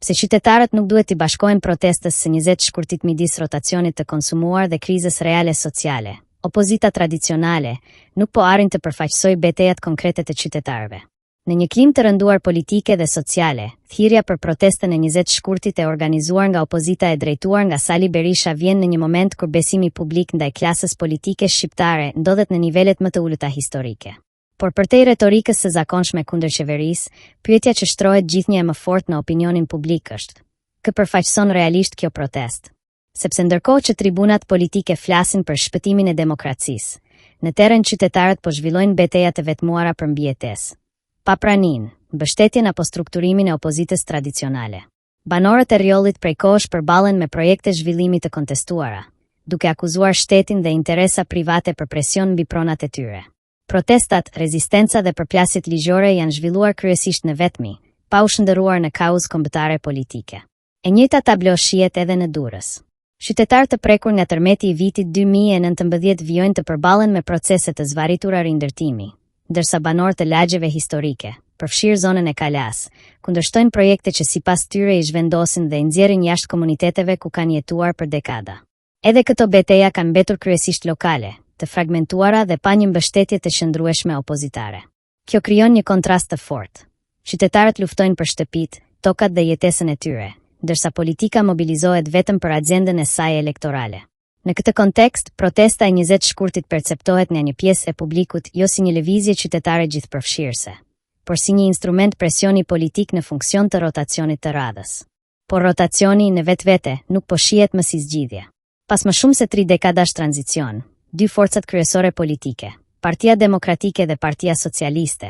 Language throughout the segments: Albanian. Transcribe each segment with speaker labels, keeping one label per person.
Speaker 1: pse qytetarët nuk duhet t'i bashkohen protestës së 20 shkurtit midis rotacionit të konsumuar dhe krizës reale sociale. Opozita tradicionale nuk po arrin të përfaqësoj betejat konkrete të qytetarëve. Në një klim të rënduar politike dhe sociale, thirrja për protestën e 20 shkurtit e organizuar nga opozita e drejtuar nga Sali Berisha vjen në një moment kur besimi publik ndaj klasës politike shqiptare ndodhet në nivelet më të ulëta historike. Por përtej retorikës së zakonshme kundër qeverisë, pyetja që shtrohet gjithnjë më fort në opinionin publik është: kë përfaqëson realisht kjo protestë? Sepse ndërkohë që tribunat politike flasin për shpëtimin e demokracisë, në terren qytetarët po zhvillojnë betejë të vetmuara për mbijetesë, papraninë, mbështetjen apo strukturimin e opozitës tradicionale. Banorët e Rjollit prej kohësh përballen me projekte zhvillimi të kontestuara, duke akuzuar shtetin dhe interesa private për presion mbi pronat e tyre. Protestat, rezistenca dhe përplasjet ligjore janë zhvilluar kryesisht në vetmi, pa u shndërruar në kauzë kombëtare politike. E njëjta tablo shihet edhe në Durrës. Qytetarë të prekur nga tërmeti i vitit 2019 vijojnë të përballen me procese të zvarritura rindërtimi, ndërsa banorët e lagjeve historike, përfshirë zonën e Kalas, kundërshtojnë projekte që sipas tyre i zhvendosin dhe i nxjerrin jashtë komuniteteve ku kanë jetuar për dekada. Edhe këto beteja kanë mbetur kryesisht lokale, të fragmentuara dhe pa një mbështetje të qëndrueshme opozitare. Kjo krijon një kontrast të fortë. Qytetarët luftojnë për shtëpitë, tokat dhe jetesën e tyre, ndërsa politika mobilizohet vetëm për agjendën e saj elektorale. Në këtë kontekst, protesta e 20 shkurtit perceptohet nga një pjesë e publikut jo si një lëvizje qytetare gjithëpërfshirëse, por si një instrument presioni politik në funksion të rotacionit të radhës. Por rotacioni në vetvete nuk po shihet më si zgjidhje. Pas më shumë se 3 dekadash tranzicion, dy forcat kryesore politike, Partia Demokratike dhe Partia Socialiste,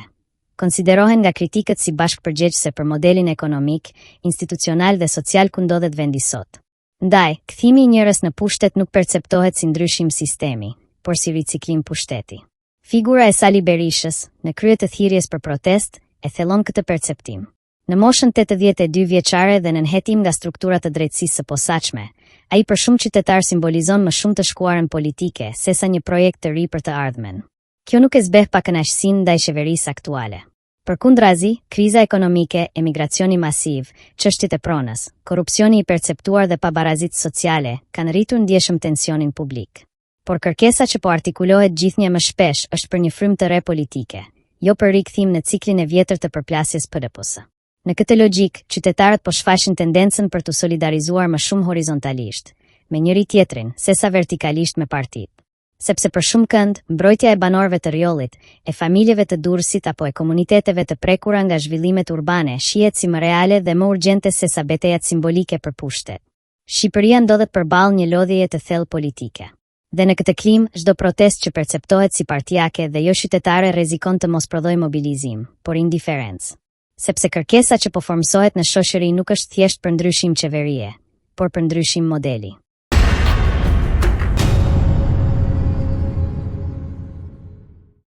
Speaker 1: konsiderohen nga kritikët si bashkëpërgjegjëse për modelin ekonomik, institucional dhe social ku ndodhet vendi sot. Ndaj, kthimi i njerëz në pushtet nuk perceptohet si ndryshim sistemi, por si riciklim pushteti. Figura e Sali Berishës, në krye të thirrjes për protest, e thellon këtë perceptim. Në moshën 82 vjeçare dhe në nënhetim nga strukturat të drejtësisë së posaçme, ai për shumë qytetar simbolizon më shumë të shkuarën politike sesa një projekt të ri për të ardhmen. Kjo nuk e zbeh pa kënaqësinë ndaj qeverisë aktuale. Përkundrazi, kriza ekonomike, emigracioni masiv, çështjet e pronës, korrupsioni i perceptuar dhe pabarazitë sociale kanë rritur ndjeshëm tensionin publik. Por kërkesa që po artikulohet gjithnjë më shpesh është për një frymë të re politike, jo për rikthim në ciklin e vjetër të përplasjes PDP-s. Në këtë logjik, qytetarët po shfaqin tendencën për të solidarizuar më shumë horizontalisht, me njëri tjetrin, sesa vertikalisht me partitë. Sepse për shumë kënd, mbrojtja e banorëve të Rjollit, e familjeve të Durrësit apo e komuniteteve të prekura nga zhvillimet urbane shihet si më reale dhe më urgjente se sa betejat simbolike për pushtet. Shqipëria ndodhet përballë një lodhjeje të thellë politike. Dhe në këtë klim, çdo protestë që perceptohet si partijake dhe jo qytetare rrezikon të mos prodhojë mobilizim, por indiferencë. Sepse kërkesa që po formsohet në shoqëri nuk është thjesht për ndryshim qeverie, por për ndryshim modeli.